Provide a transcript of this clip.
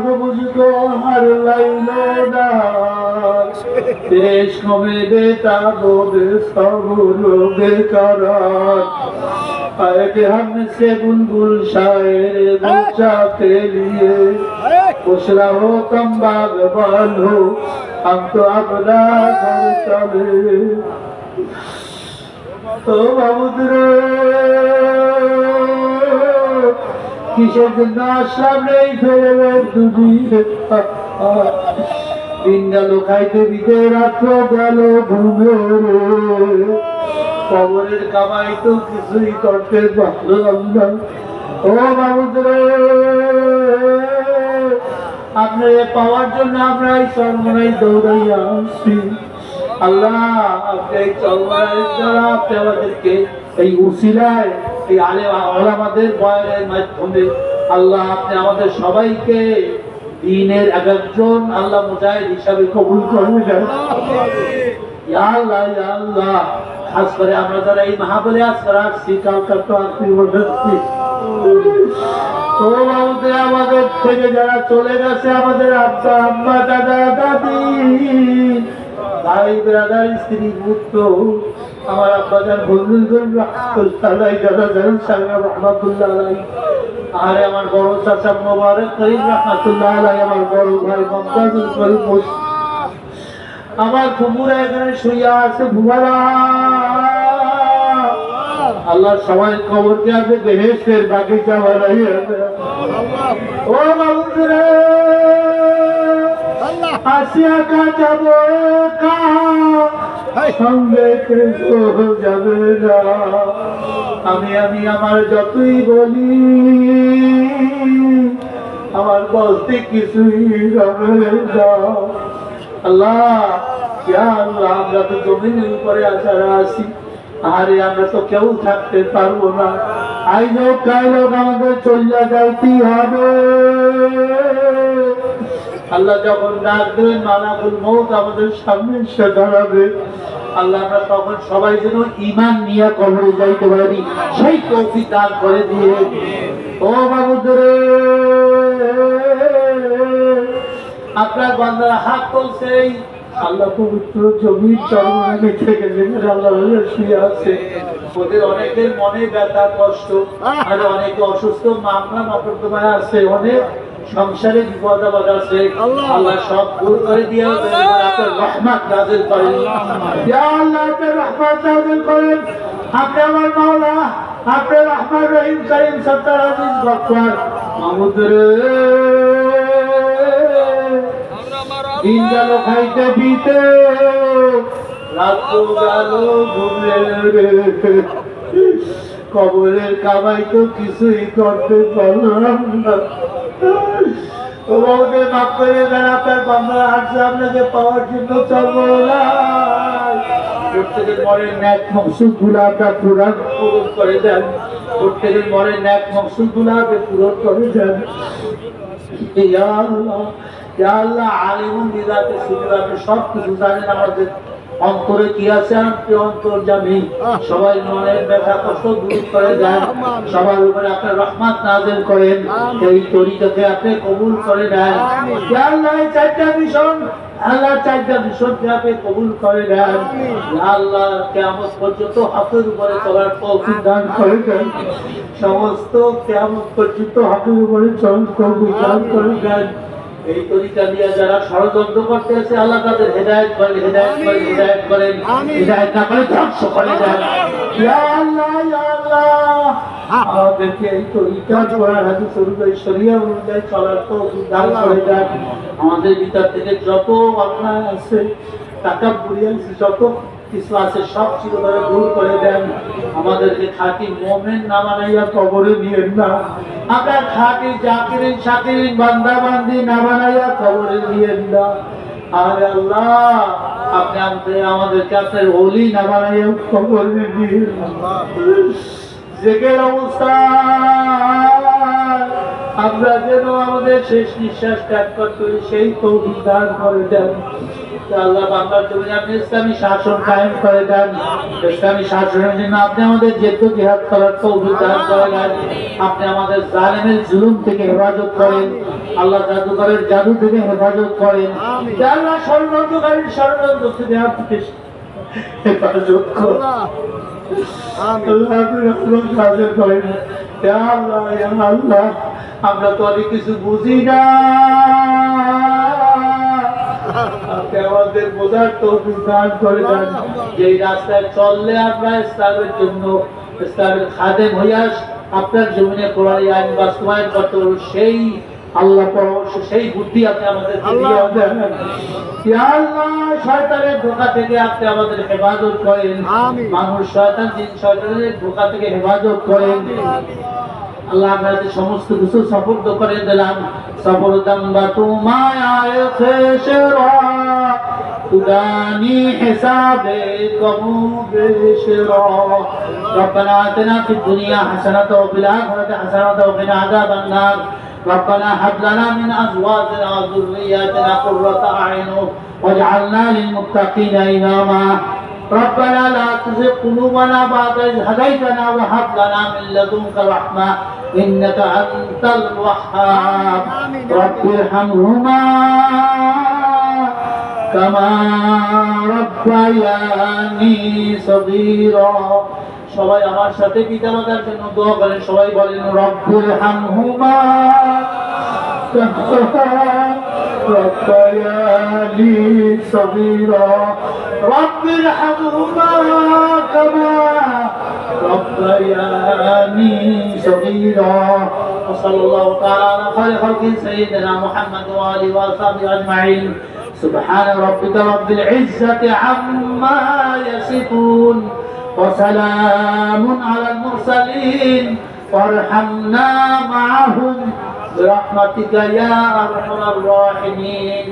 मुझको हर लाइनो देश में देता बोले सब लोग करार हमसे बुलबुल शायर बच्चा के लिए खुश रहो तुम बागबान हो हम तो अपना घर चले तो बाबूदरे কিসের জন্য আসলাম নেই ফেরে দুদিন দিন গেল খাইতে দিতে রাত্র গেল ঘুমে কবরের কামাই তো কিছুই করতে পারলাম না ও বাবুদরে আপনার পাওয়ার জন্য আমরা এই চরমনাই দৌড়াইয়া আসছি আল্লাহ আপনি এই চরমনাই দ্বারা আপনি আমাদেরকে এই উসিলায় এই আলেমাদের বয়ানের মাধ্যমে আল্লাহ আপনি আমাদের সবাইকে দ্বীনের একজন আল্লাহ মুজাহিদ হিসাবে কবুল করে দেন ইয়া আল্লাহ ইয়া আল্লাহ খাস করে আমরা যারা এই মাহফিলে আজকে আসছি কালকে তো আসছি বলছি তো আমাদের থেকে যারা চলে গেছে আমাদের আব্বা আম্মা দাদা দাদি ভাই ব্রাদার স্ত্রী পুত্র আমার আব্বাজান বললেন রহমাতুল্লাহ দাদা জান সাহেব রহমাতুল্লাহ আলাইহি আর আমার বড় চাচা মোবারক করিম রহমাতুল্লাহ আলাইহি আমার বড় ভাই মমতাজুল করিম আমার ফুফুরা এখানে শুয়ে আছে ফুফারা আল্লাহ সবাই কবরকে আছে বেহেশতের বাগিচা বানাইয়া ও বাবুরে আসিয়া কা যাব কা সঙ্গে কেউ যাবে না আমি আমার যতই বলি আমার বলতে কিছুই হবে না আল্লাহ ইয়া আল্লাহ আমরা তো জমিনের উপরে আসারা আছি আরে আমরা তো কেউ থাকতে পারবো না আইজ কাল আমাদের চলিয়া যাইতেই হবে আল্লাহ যখন ডাক দেবেন মালাকুল মউত আমাদের সামনে এসে দাঁড়াবে আল্লাহ আমরা তখন সবাই যেন ঈমান নিয়ে কবরে যাইতে পারি সেই তৌফিক দান করে দিয়ে ও বাবুদরে আপনার বান্দারা হাত তুলছে আল্লাহ পবিত্র জমির চরমনাই থেকে যেখানে আল্লাহ শুয়ে আছে ওদের অনেকের মনে ব্যথা কষ্ট আর অনেকে অসুস্থ মামলা মাপড় আছে অনেক সংসারে বিপদ আপদ আছে আল্লাহ সব দূর করে দিয়ে আপনার রহমত নাযিল করেন ইয়া আল্লাহ আপনার রহমত নাযিল করেন আপনি আমার মাওলা আপনি রহমান রহিম করিম সত্তার আজিজ গফফার মাহমুদ রে দিন গেল খাইতে পিতে রাত গেল ঘুমে কবরের কামাই তো কিছুই করতে পারলাম না ওকে মাফ করে দেন আপনার বাংলা আসছে আপনাকে পাওয়ার জন্য প্রত্যেকের মনের ন্যাক মকসুদ গুলা আপনার পূরণ করে দেন প্রত্যেকের মনের ন্যাক মকসুদ গুলা আপনি পূরণ করে দেন ইয়া আল্লাহ ইয়া আল্লাহ আলিমুন বিযাতি সিফাত আপনি সব কিছু জানেন আমাদের অন্তরে কি আছে আপনি অন্তর্যামী সবাই মনের ব্যথা কষ্ট দূর করে দেন সবার উপরে আপনার রহমত নাযিল করেন এই তরিকাকে আপনি কবুল করে নেন ইয়া আল্লাহ এই চারটা মিশন আল্লাহ চারটা মিশনকে আপনি কবুল করে নেন ইয়া আল্লাহ কিয়ামত পর্যন্ত হকের উপরে চলার তৌফিক দান করে দেন সমস্ত কিয়ামত পর্যন্ত হকের উপরে চলার তৌফিক দান করে দেন এই তরিকা দিয়ে যারা ষড়যন্ত্র করতে আছে আল্লাহ তাদের হেদায়েত করেন হেদায়েত করেন হেদায়েত করেন হেদায়েত না করে ধ্বংস করে দেন ইয়া আল্লাহ ইয়া আল্লাহ আমাদেরকে এই তরিকা কোরআন হাদিস অনুযায়ী শরীয়ত অনুযায়ী চলার তৌফিক দান করে দেন আমাদের ভিতর থেকে যত অন্যায় আছে তাকাব্বুরি আছে যত কিছু আছে সব চিরতরে দূর করে দেন আমাদেরকে খাঁটি মুমিন না বানাইয়া কবরে নিয়েন না আপনার খাঁটি জাকিরিন শাকিরিন বান্দা বান্দি না বানাইয়া কবরে নিয়েন না আরে আল্লাহ আপনি আমাদেরকে আপনার ওলি না বানাইয়া কবরে নিয়েন জেগের অবস্থা আমরা যেন আমাদের শেষ নিঃশ্বাস ত্যাগ করতে সেই তৌফিক দান করে দেন আল্লাহ বাংলার জমিনে আপনি ইসলামী শাসন কায়েম করে দেন। ইসলামী শাসনের জন্য আপনি আমাদের জিহাদ করার তৌফিক দান করেন। আপনি আমাদের জালেমের জুলুম থেকে হেফাজত করেন। আল্লাহ জাদুকরের জাদু থেকে হেফাজত করেন। আল্লাহ ষড়যন্ত্রকারীর ষড়যন্ত্র থেকে আপনি হেফাজত করেন। আমরা তো অনেক কিছু বুঝি না, আপনি আমাদের বোঝার তৌফিক দান করে দেন। যেই রাস্তায় চললে আমরা ইসলামের জন্য ইসলামের খাদেম হইয়া আপনার জমিনে কোরআন আইন বাস্তবায়ন করতে পারব, সেই আল্লাহ পরামর্শ, সেই বুদ্ধি আপনি আমাদের দেন। ইয়া আল্লাহ, শয়তানের ধোঁকা থেকে আপনি আমাদের হেফাজত করেন। মানুষ, শয়তান, জিন, শয়তানের ধোঁকা থেকে হেফাজত করেন। আল্লাহ আমরা সমস্ত কিছু সফর্দ করে দিলাম। সফর দম্বা তোমায় খেশরা তুদানি হিসাবে কমু বেশরা। ربنا آتنا في الدنيا حسنة وفي الآخرة حسنة وقنا عذاب النار. ربنا هب لنا من أزواجنا وذرياتنا قرة أعين واجعلنا للمتقين إماما. ربنا لا تزغ قلوبنا بعد إذ هديتنا وهب لنا من لدنك رحمة إنك أنت الوهاب. رب ارحمهما كما ربياني صغيرا. সবাই আমার সাথে পিতামাতার জন্য দোয়া করেন। সবাই বলেন রব্বুর হামহুমা রব্বায়ানি সগীরা। রব্বির হামহুমা কামা রব্বায়ানি সগীরা। সাল্লাল্লাহু তাআলা আলা খায়রি খালকি সাইয়্যিদিনা মুহাম্মদ ওয়া আলিহি ওয়া সাহবিহি আজমাইন। সুবহান রাব্বিকা রাব্বিল ইজ্জাতি আম্মা ইয়াসিফুন وسلام على المرسلين وارحمنا معهم برحمتك يا أرحم الراحمين.